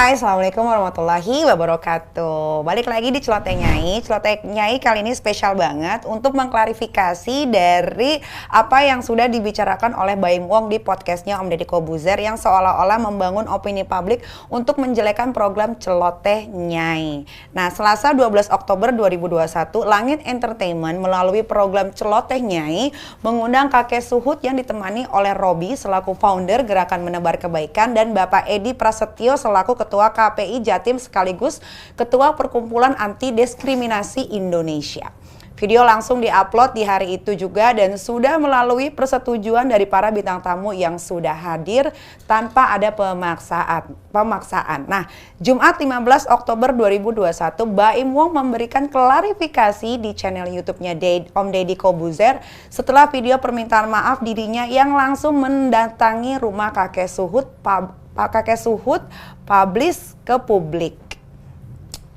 Hai, Assalamualaikum warahmatullahi wabarakatuh. Balik lagi di Celoteh Nyai. Celoteh Nyai kali ini spesial banget untuk mengklarifikasi dari apa yang sudah dibicarakan oleh Baim Wong di podcastnya Om Deddy Kobuzer yang seolah-olah membangun opini publik untuk menjelekkan program Celoteh Nyai. Nah, Selasa 12 Oktober 2021, Langit Entertainment melalui program Celoteh Nyai mengundang kakek Suhut yang ditemani oleh Robi selaku founder Gerakan Menebar Kebaikan dan Bapak Edi Prasetyo selaku Ketua KPI Jatim sekaligus Ketua Perkumpulan Anti Diskriminasi Indonesia. Video langsung diupload di hari itu juga dan sudah melalui persetujuan dari para bintang tamu yang sudah hadir tanpa ada pemaksaan. Nah, Jumat 15 Oktober 2021, Baim Wong memberikan klarifikasi di channel YouTube-nya Om Deddy Kobuzer setelah video permintaan maaf dirinya yang langsung mendatangi rumah kakek Suhut publish ke publik.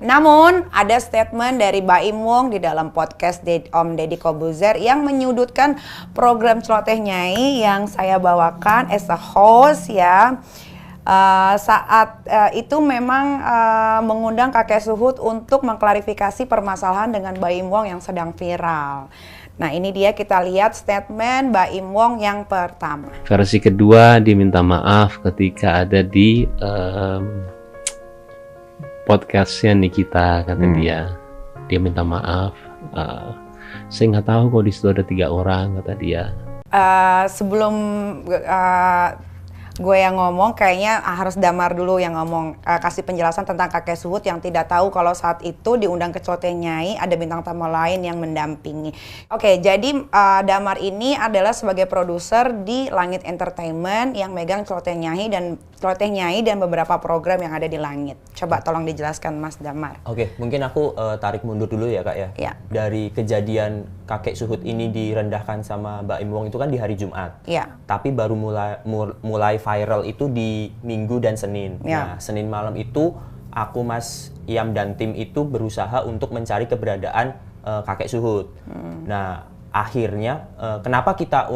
Namun ada statement dari Baim Wong di dalam podcast Om Deddy Kobuzer yang menyudutkan program Celoteh Nyai yang saya bawakan as a host ya. Saat itu memang mengundang kakek Suhut untuk mengklarifikasi permasalahan dengan Baim Wong yang sedang viral. Nah, ini dia, kita lihat statement Baim Wong yang pertama. Versi kedua, diminta maaf ketika ada di podcastnya Nikita, kata dia minta maaf. Saya nggak tahu kok di situ ada 3 orang, kata dia. Sebelum gue yang ngomong, kayaknya harus Damar dulu yang ngomong, kasih penjelasan tentang kakek Suhut yang tidak tahu kalau saat itu diundang ke Celoteh Nyai ada bintang tamu lain yang mendampingi. Oke, jadi Damar ini adalah sebagai produser di Langit Entertainment yang megang Celoteh Nyai dan beberapa program yang ada di Langit. Coba tolong dijelaskan Mas Damar. Oke, mungkin aku tarik mundur dulu ya Kak ya. Ya. Dari kejadian kakek Suhut ini direndahkan sama Baim Wong itu kan di hari Jumat. Ya. Tapi baru mulai viral itu di Minggu dan Senin. Ya. Nah, Senin malam itu aku, Mas Iam dan tim itu berusaha untuk mencari keberadaan kakek Suhut. Nah, akhirnya kenapa kita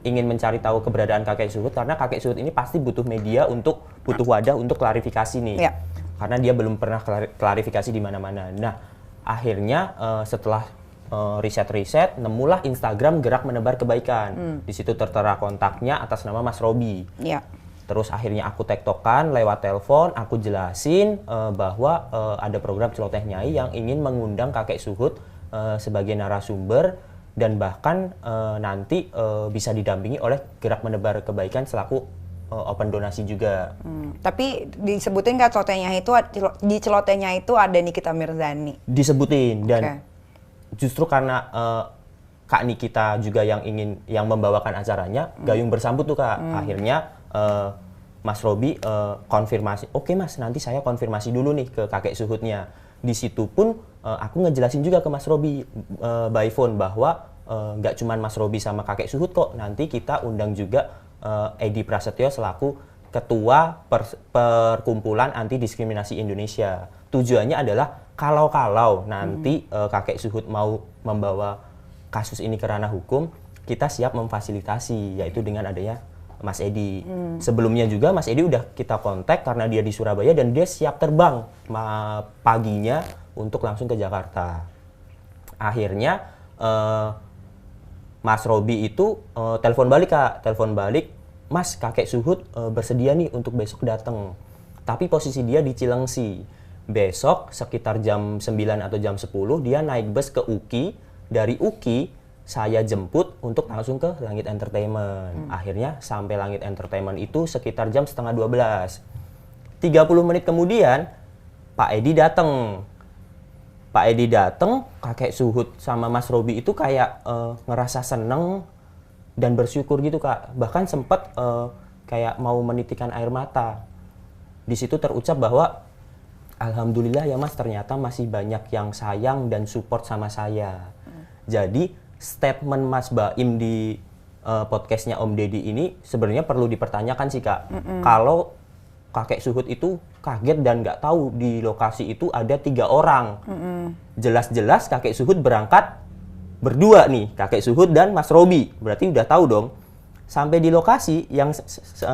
ingin mencari tahu keberadaan kakek Suhut? Karena kakek Suhut ini pasti butuh media butuh wadah untuk klarifikasi nih. Ya. Karena dia belum pernah klarifikasi di mana-mana. Nah, akhirnya setelah riset-riset, nemulah Instagram Gerak Menebar Kebaikan. Di situ tertera kontaknya atas nama Mas Robi. Ya. Terus akhirnya aku tektokan lewat telepon, aku jelasin bahwa ada program Celoteh Nyai yang ingin mengundang kakek Suhut sebagai narasumber dan bahkan nanti bisa didampingi oleh Gerak Menebar Kebaikan selaku open donasi juga. Tapi disebutin nggak di Celoteh Nyai itu ada Nikita Mirzani? Disebutin dan justru karena Kak Nikita juga yang membawakan acaranya, gayung bersambut tuh Kak. Akhirnya Mas Robi konfirmasi, oke Mas, nanti saya konfirmasi dulu nih ke kakek Suhutnya. Di situ pun aku ngejelasin juga ke Mas Robi by phone bahwa nggak cuma Mas Robi sama kakek Suhut kok, nanti kita undang juga Edi Prasetyo selaku Ketua Perkumpulan Anti Diskriminasi Indonesia. Tujuannya adalah kalau nanti kakek Suhut mau membawa kasus ini ke ranah hukum, kita siap memfasilitasi, yaitu dengan adanya Mas Edi. Sebelumnya juga Mas Edi udah kita kontak karena dia di Surabaya dan dia siap terbang paginya untuk langsung ke Jakarta. Akhirnya Mas Robi itu telepon balik Kak, Mas, kakek Suhut bersedia nih untuk besok datang. Tapi posisi dia di Cilengsi. Besok sekitar jam 9 atau jam 10 dia naik bus ke UKI. Dari UKI saya jemput untuk langsung ke Langit Entertainment. Akhirnya sampai Langit Entertainment itu sekitar jam setengah 12. 30 menit kemudian Pak Edi datang. Kakek Suhut sama Mas Robi itu kayak ngerasa seneng dan bersyukur gitu Kak. Bahkan sempat kayak mau menitikan air mata. Di situ terucap bahwa alhamdulillah ya Mas, ternyata masih banyak yang sayang dan support sama saya. Jadi statement Mas Baim di podcastnya Om Deddy ini sebenarnya perlu dipertanyakan sih Kak. Kalau kakek Suhut itu kaget dan nggak tahu di lokasi itu ada 3 orang. Jelas-jelas kakek Suhut berangkat berdua nih, kakek Suhut dan Mas Robi. Berarti udah tahu dong. sampai di lokasi yang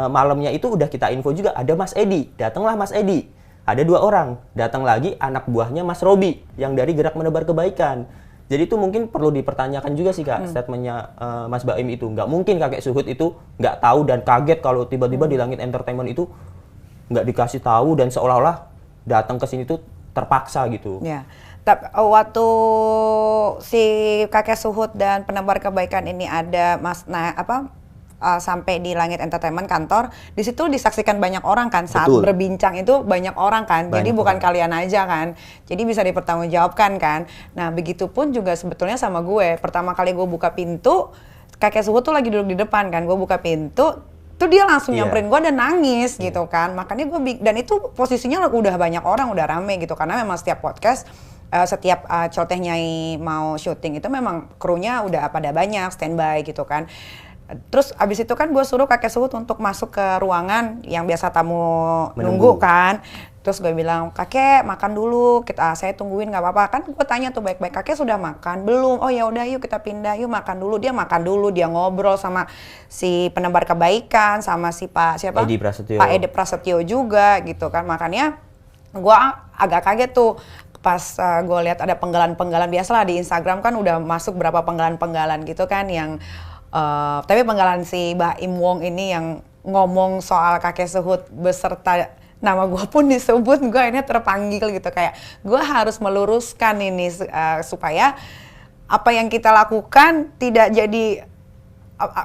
malamnya itu udah kita info juga ada Mas Edi. Datanglah Mas Edi. Ada 2 orang. Datang lagi anak buahnya Mas Robi yang dari Gerak Menebar Kebaikan. Jadi itu mungkin perlu dipertanyakan juga sih Kak, statementnya Mas Baim itu. Nggak mungkin kakek Suhud itu nggak tahu dan kaget kalau tiba-tiba di Langit Entertainment itu nggak dikasih tahu dan seolah-olah datang ke sini tuh terpaksa gitu. Ya. Waktu si kakek Suhud dan Penebar Kebaikan ini ada sampai di Langit Entertainment kantor, di situ disaksikan banyak orang kan saat Betul. berbincang itu banyak orang kan. Jadi Banyak bukan orang. kalian aja kan. Jadi bisa dipertanggungjawabkan kan. Nah, begitupun juga sebetulnya sama gue. Pertama kali gue buka pintu, kakek Suhud tuh lagi duduk di depan kan. Gue buka pintu, tuh dia langsung Iya. nyamperin gue dan nangis gitu kan. Makanya gue dan itu posisinya udah banyak orang, udah rame gitu karena memang setiap podcast setiap Celoteh Nyai mau syuting itu memang krunya udah pada banyak standby gitu kan. Terus abis itu kan gue suruh kakek Suhud untuk masuk ke ruangan yang biasa tamu nunggu kan. Terus gue bilang, kakek makan dulu, saya tungguin nggak apa-apa. Kan gue tanya tuh baik-baik, kakek sudah makan belum? Oh ya udah yuk kita pindah, yuk makan dulu. Dia makan dulu, dia ngobrol sama si Penebar Kebaikan, sama si Pak siapa? Edi Prasetyo. Pak Edi Prasetyo juga gitu kan. Makanya gue agak kaget tuh pas gue lihat ada penggalan-penggalan. Biasalah di Instagram kan udah masuk berapa penggalan-penggalan gitu kan yang tapi penggalan si Baim Wong ini yang ngomong soal kakek Suhud beserta nama gue pun disebut, gue ini terpanggil gitu kayak gue harus meluruskan ini supaya apa yang kita lakukan tidak jadi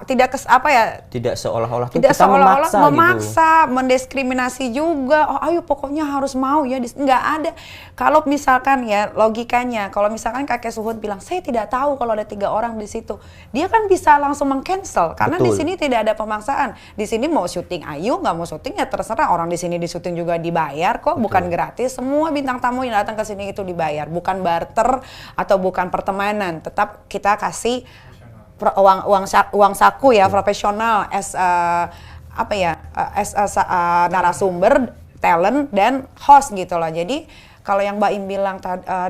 tidak Tidak seolah-olah tuh tidak kita seolah-olah memaksa gitu. mendiskriminasi juga. Oh, ayo pokoknya harus mau ya, nggak ada. Kalau misalkan ya logikanya, kalau misalkan kakek Suhud bilang saya tidak tahu kalau ada 3 orang di situ, dia kan bisa langsung meng-cancel karena di Betul. sini tidak ada pemaksaan. Di sini mau syuting ayo, nggak mau syuting ya terserah. Orang di sini di syuting juga dibayar kok, bukan gratis. Semua bintang tamu yang datang ke sini itu dibayar, bukan barter atau bukan pertemanan. Tetap kita kasih uang saku ya, profesional as narasumber, talent dan host gitu loh. Jadi kalau yang Mbak Im bilang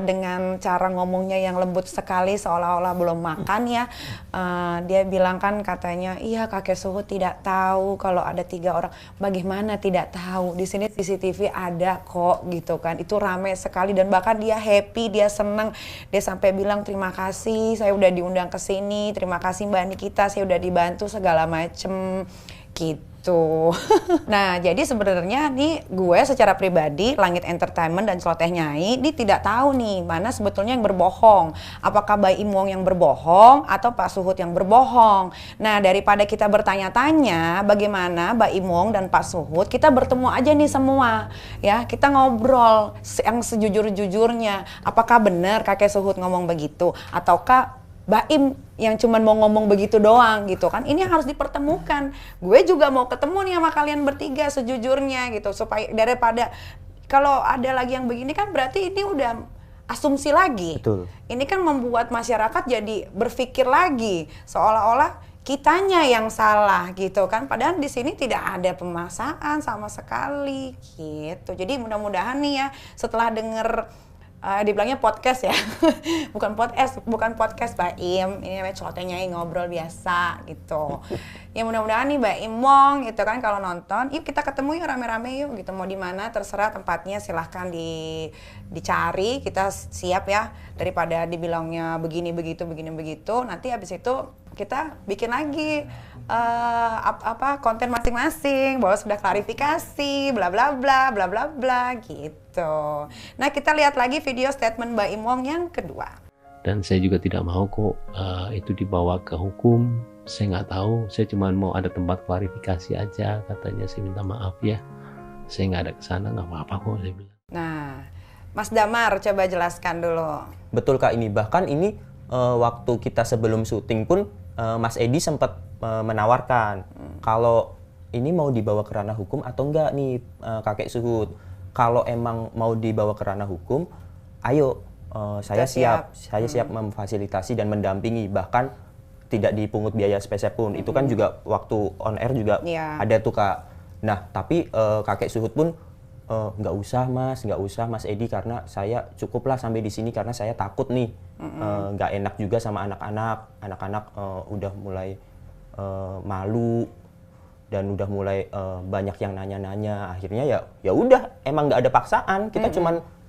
dengan cara ngomongnya yang lembut sekali seolah-olah belum makan ya, dia bilang kan katanya iya kakek Suhud tidak tahu kalau ada 3 orang. Bagaimana tidak tahu? Di sini CCTV ada kok gitu kan. Itu rame sekali dan bahkan dia happy, dia senang. Dia sampai bilang terima kasih saya udah diundang ke sini, terima kasih Mbak Nikita saya udah dibantu segala macem gitu. Nah, jadi sebenarnya nih gue secara pribadi Langit Entertainment dan Celoteh Nyai ini tidak tahu nih mana sebetulnya yang berbohong. Apakah Baim Wong yang berbohong atau Pak Suhud yang berbohong. Nah, daripada kita bertanya-tanya bagaimana Baim Wong dan Pak Suhud, kita bertemu aja nih semua. Ya, kita ngobrol yang sejujur-jujurnya. Apakah benar kakek Suhud ngomong begitu ataukah Baim yang cuman mau ngomong begitu doang gitu kan. Ini harus dipertemukan. Gue juga mau ketemu nih sama kalian bertiga sejujurnya gitu. Supaya daripada kalau ada lagi yang begini kan berarti ini udah asumsi lagi. Betul. Ini kan membuat masyarakat jadi berpikir lagi. Seolah-olah kitanya yang salah gitu kan. Padahal di sini tidak ada pemaksaan sama sekali gitu. Jadi mudah-mudahan nih ya setelah denger dibilangnya podcast ya, bukan podcast Baim, ini namanya Celoteh Nyai ngobrol biasa gitu. Ya mudah-mudahan nih Baim Wong gitu kan kalau nonton, yuk kita ketemu yuk rame-rame yuk gitu, mau di mana terserah tempatnya silahkan dicari, kita siap ya daripada dibilangnya begini begitu, nanti habis itu kita bikin lagi konten masing-masing bahwa sudah klarifikasi bla bla bla bla bla bla gitu. Nah, kita lihat lagi video statement Baim Wong yang kedua. Dan saya juga tidak mau kok itu dibawa ke hukum. Saya nggak tahu, saya cuma mau ada tempat klarifikasi aja, katanya. Saya minta maaf ya, saya nggak ada kesana, nggak apa-apa kok, saya bilang. Nah, Mas Damar coba jelaskan dulu. Betul Kak, ini bahkan ini waktu kita sebelum syuting pun Mas Edi sempat menawarkan kalau ini mau dibawa ke ranah hukum atau enggak nih kakek Suhud. Kalau emang mau dibawa ke ranah hukum, ayo saya siap memfasilitasi dan mendampingi, bahkan tidak dipungut biaya sepeser pun. Itu kan juga waktu on air juga ada tuh Kak. Nah tapi kakek Suhud pun nggak usah Mas Edi, karena saya cukuplah sampai di sini karena saya takut nih nggak enak juga sama anak-anak udah mulai malu dan udah mulai banyak yang nanya-nanya. Akhirnya ya udah, emang nggak ada paksaan, kita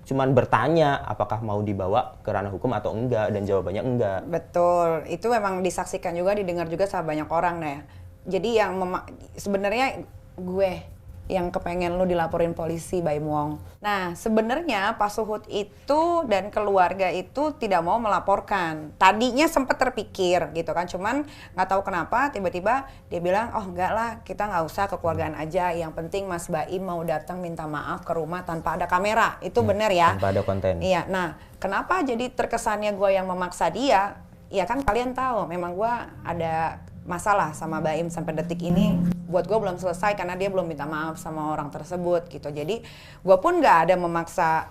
cuman bertanya apakah mau dibawa ke ranah hukum atau enggak, dan jawabannya enggak. Betul, itu memang disaksikan juga, didengar juga sama banyak orang ya. Jadi yang sebenarnya gue yang kepengen lu dilaporin polisi, Baim Wong. Nah, sebenarnya Pak Suhut itu dan keluarga itu tidak mau melaporkan. Tadinya sempat terpikir gitu kan, cuman nggak tahu kenapa tiba-tiba dia bilang, oh enggak lah, kita nggak usah, kekeluargaan aja. Yang penting Mas Baim mau datang minta maaf ke rumah tanpa ada kamera. Itu benar ya? Tanpa ada konten. Iya, nah kenapa jadi terkesannya gue yang memaksa dia? Ya kan kalian tahu, memang gue ada masalah sama Baim sampai detik ini buat gue belum selesai karena dia belum minta maaf sama orang tersebut gitu. Jadi gue pun nggak ada memaksa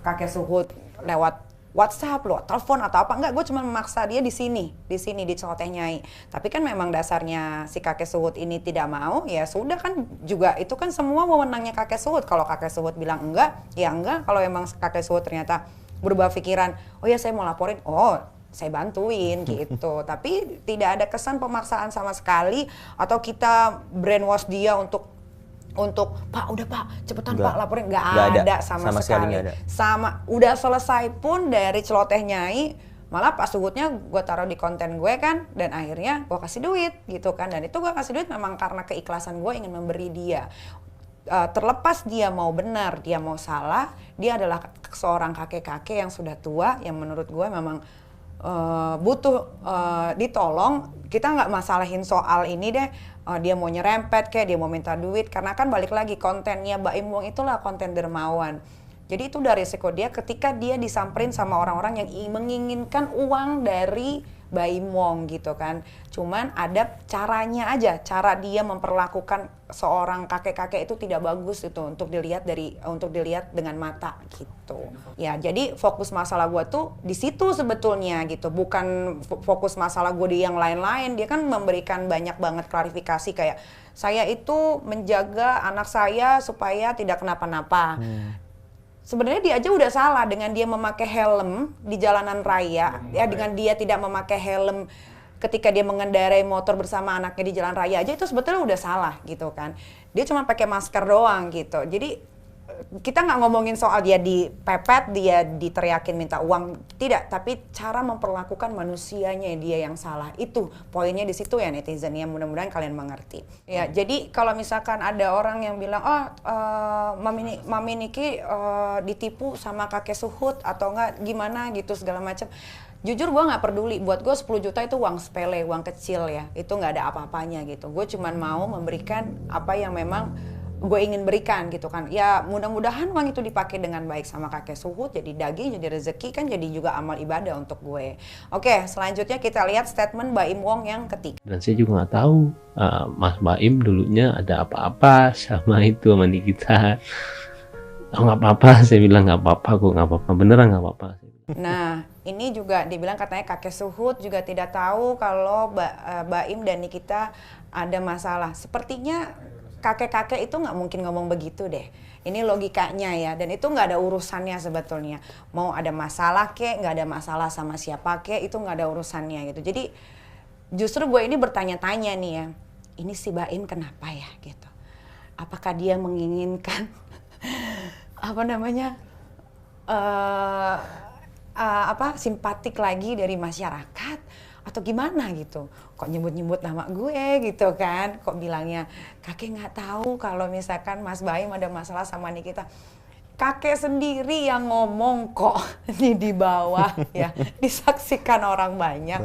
kakek Suhut lewat WhatsApp, lewat telepon atau apa, enggak, gue cuma memaksa dia di sini di Celoteh Nyai. Tapi kan memang dasarnya si kakek Suhut ini tidak mau, ya sudah kan, juga itu kan semua wewenangnya kakek Suhut. Kalau kakek Suhut bilang enggak, ya enggak. Kalau emang kakek Suhut ternyata berubah pikiran, oh ya saya mau laporin, oh saya bantuin gitu. Tapi tidak ada kesan pemaksaan sama sekali atau kita brainwash dia untuk Pak, udah Pak, cepetan Enggak. Pak laporin. Nggak ada. ada sama sekali. Nggak ada. Sama udah selesai pun dari Celoteh Nyai, malah Pak Suhutnya gue taruh di konten gue kan, dan akhirnya gue kasih duit gitu kan. Dan itu gue kasih duit memang karena keikhlasan gue ingin memberi dia. Terlepas dia mau benar, dia mau salah, dia adalah seorang kakek-kakek yang sudah tua, yang menurut gue memang butuh ditolong. Kita nggak masalahin soal ini deh, dia mau nyerempet kayak dia mau minta duit, karena kan balik lagi kontennya Baim Wong itulah konten dermawan. Jadi itu dari resiko dia ketika dia disamperin sama orang-orang yang menginginkan uang dari Baim Wong gitu kan. Cuman ada caranya aja, cara dia memperlakukan seorang kakek-kakek itu tidak bagus itu untuk dilihat dengan mata gitu. Ya, jadi fokus masalah gue tuh di situ sebetulnya gitu, bukan fokus masalah gue di yang lain-lain. Dia kan memberikan banyak banget klarifikasi kayak, saya itu menjaga anak saya supaya tidak kenapa-napa. Sebenarnya dia aja udah salah dengan dia memakai helm di jalanan raya, ya dengan dia tidak memakai helm ketika dia mengendarai motor bersama anaknya di jalan raya aja, itu sebetulnya udah salah gitu kan. Dia cuma pakai masker doang gitu. Jadi kita nggak ngomongin soal dia dipepet, dia diteriakin minta uang, tidak, tapi cara memperlakukan manusianya dia yang salah. Itu poinnya di situ ya netizen, ya mudah-mudahan kalian mengerti. Ya, jadi kalau misalkan ada orang yang bilang, oh Mami Niki ditipu sama kakek Suhut atau enggak gimana gitu segala macam. Jujur gue nggak peduli, buat gue 10 juta itu uang sepele, uang kecil ya, itu nggak ada apa-apanya gitu. Gue cuman mau memberikan apa yang memang gue ingin berikan gitu kan. Ya mudah-mudahan uang itu dipakai dengan baik sama kakek Suhut, jadi daging, jadi rezeki kan, jadi juga amal ibadah untuk gue. Oke, selanjutnya kita lihat statement Baim Wong yang ketiga. Dan saya juga nggak tahu Mas Baim dulunya ada apa-apa sama itu, sama Nikita. Oh nggak apa-apa, saya bilang nggak apa-apa kok, nggak apa-apa, beneran nggak apa-apa. Nah, ini juga dibilang katanya kakek Suhut juga tidak tahu kalau Baim dan Nikita ada masalah. Sepertinya kakek-kakek itu nggak mungkin ngomong begitu deh. Ini logikanya ya, dan itu nggak ada urusannya sebetulnya. Mau ada masalah kek, nggak ada masalah sama siapa kek, itu nggak ada urusannya gitu. Jadi justru gue ini bertanya-tanya nih ya, ini si Baim kenapa ya gitu? Apakah dia menginginkan simpatik lagi dari masyarakat atau gimana gitu? Kok nyebut-nyebut nama gue gitu kan? Kok bilangnya kakek nggak tahu kalau misalkan Mas Baim ada masalah sama Nikita? Kakek sendiri yang ngomong kok di bawah ya, disaksikan orang banyak.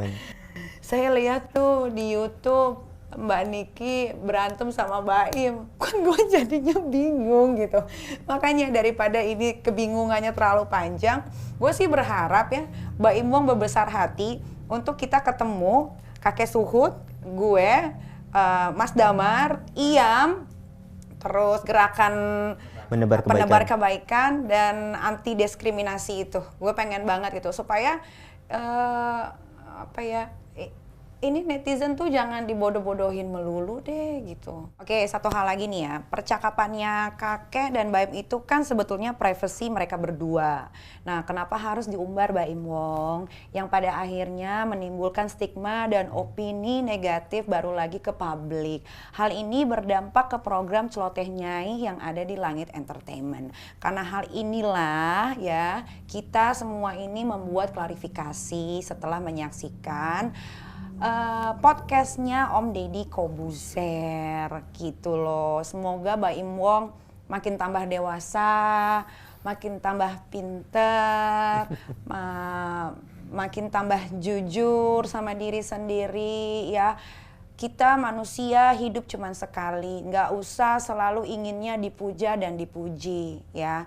Saya lihat tuh di YouTube Mbak Niki berantem sama Baim, kan gue jadinya bingung gitu. Makanya daripada ini kebingungannya terlalu panjang, gue sih berharap ya Baim Wong berbesar hati untuk kita ketemu kakek Suhut, gue, Mas Damar, Iam, terus gerakan penebar kebaikan dan anti diskriminasi itu. Gue pengen banget gitu supaya ini netizen tuh jangan dibodoh-bodohin melulu deh gitu. Oke, satu hal lagi nih ya, percakapannya kakek dan Baim itu kan sebetulnya privacy mereka berdua. Nah, kenapa harus diumbar Baim Wong yang pada akhirnya menimbulkan stigma dan opini negatif baru lagi ke publik. Hal ini berdampak ke program Celoteh Nyai yang ada di Langit Entertainment. Karena hal inilah ya, kita semua ini membuat klarifikasi setelah menyaksikan podcastnya Om Deddy Kobuzer gitu loh. Semoga Baim Wong makin tambah dewasa, makin tambah pinter, makin tambah jujur sama diri sendiri ya. Kita manusia hidup cuma sekali, nggak usah selalu inginnya dipuja dan dipuji ya.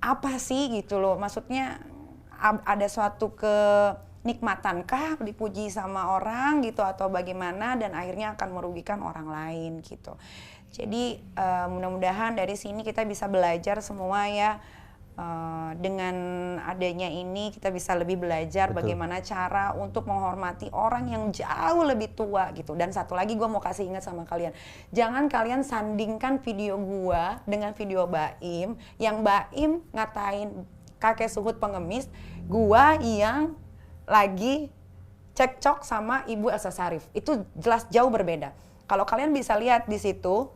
Apa sih gitu loh, maksudnya ada suatu kenikmatankah dipuji sama orang gitu atau bagaimana dan akhirnya akan merugikan orang lain gitu. Jadi mudah-mudahan dari sini kita bisa belajar semua ya, dengan adanya ini kita bisa lebih belajar bagaimana cara untuk menghormati orang yang jauh lebih tua gitu. Dan satu lagi gue mau kasih ingat sama kalian, jangan kalian sandingkan video gue dengan video Baim, yang Baim ngatain kakek Suhut pengemis, gua yang lagi cekcok sama Ibu Elsa Sharif. Itu jelas jauh berbeda. Kalau kalian bisa lihat di situ,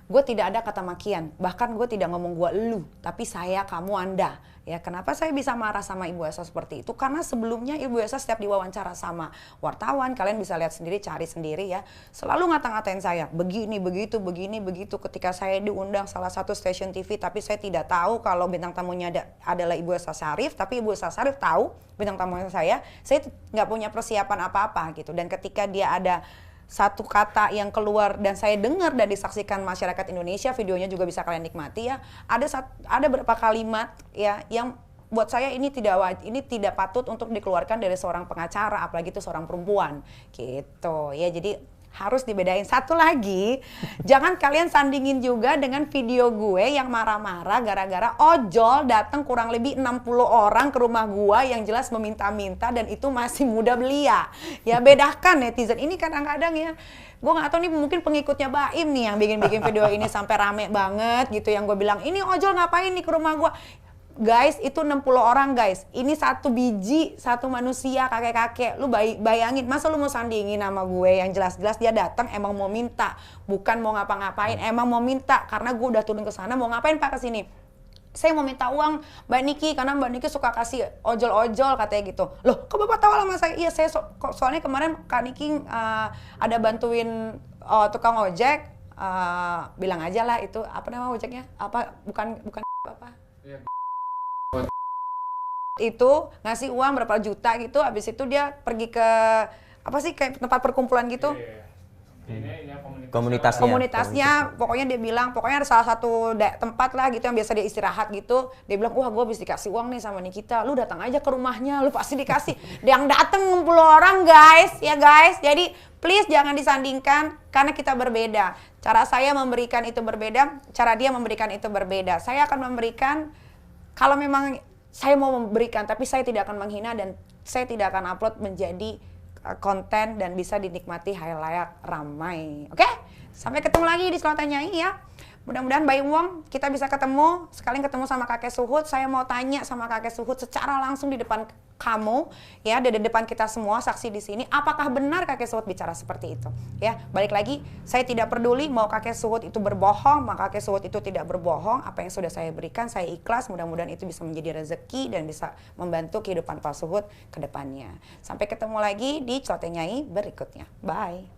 gue tidak ada kata makian. Bahkan gue tidak ngomong gue lu, tapi saya, kamu, anda. Ya, kenapa saya bisa marah sama Ibu Elsa seperti itu? Karena sebelumnya Ibu Elsa setiap diwawancara sama wartawan, kalian bisa lihat sendiri, cari sendiri ya, selalu ngata-ngatain saya, begini, begitu, begini, begitu. Ketika saya diundang salah satu stasiun TV, tapi saya tidak tahu kalau bintang tamunya adalah Ibu Elsa Sharif, tapi Ibu Elsa Sharif tahu bintang tamunya saya nggak punya persiapan apa-apa gitu. Dan ketika dia ada satu kata yang keluar dan saya dengar dan disaksikan masyarakat Indonesia, videonya juga bisa kalian nikmati ya. Ada beberapa kalimat ya yang buat saya ini tidak patut untuk dikeluarkan dari seorang pengacara, apalagi itu seorang perempuan gitu ya. Jadi harus dibedain. Satu lagi, jangan kalian sandingin juga dengan video gue yang marah-marah gara-gara ojol datang kurang lebih 60 orang ke rumah gue yang jelas meminta-minta dan itu masih muda belia. Ya bedakan netizen ini kadang-kadang ya. Gue gak tahu nih, mungkin pengikutnya Baim nih yang bikin-bikin video ini sampai rame banget gitu, yang gue bilang ini ojol ngapain nih ke rumah gue. Guys, itu 60 orang guys. Ini satu biji, satu manusia, kakek-kakek. Lu bayangin, masa lu mau sandingin sama gue yang jelas-jelas dia datang emang mau minta, bukan mau ngapa-ngapain, emang mau minta karena gue udah turun ke sana, mau ngapain Pak ke sini? Saya mau minta uang Mbak Niki karena Mbak Niki suka kasih ojol-ojol katanya gitu. Loh, kok Bapak tahu sama saya? Iya, saya soalnya kemarin Kak Niki ada bantuin tukang ojek, bilang aja lah itu apa nama ojeknya? Apa bukan apa? Iya. Itu ngasih uang berapa juta gitu, habis itu dia pergi ke apa sih kayak tempat perkumpulan gitu. Komunitasnya pokoknya dia bilang pokoknya ada salah satu tempat lah gitu yang biasa dia istirahat gitu. Dia bilang, wah gue habis dikasih uang nih sama Nikita, lu datang aja ke rumahnya, lu pasti dikasih. Yang datang 60 orang guys, ya guys. Jadi please jangan disandingkan karena kita berbeda. Cara saya memberikan itu berbeda, cara dia memberikan itu berbeda. Saya akan memberikan kalau memang saya mau memberikan, tapi saya tidak akan menghina dan saya tidak akan upload menjadi konten dan bisa dinikmati halayak ramai. Oke? Sampai ketemu lagi di Celoteh Nyai ya. Mudah-mudahan Baim Wong kita bisa ketemu, sekalian ketemu sama kakek Suhut. Saya mau tanya sama kakek Suhut secara langsung di depan kamu ya, di depan kita semua saksi di sini, apakah benar kakek Suhut bicara seperti itu? Ya, balik lagi, saya tidak peduli mau kakek Suhut itu berbohong, maka kakek Suhut itu tidak berbohong. Apa yang sudah saya berikan, saya ikhlas. Mudah-mudahan itu bisa menjadi rezeki dan bisa membantu kehidupan Pak Suhut ke depannya. Sampai ketemu lagi di Celoteh Nyai berikutnya. Bye.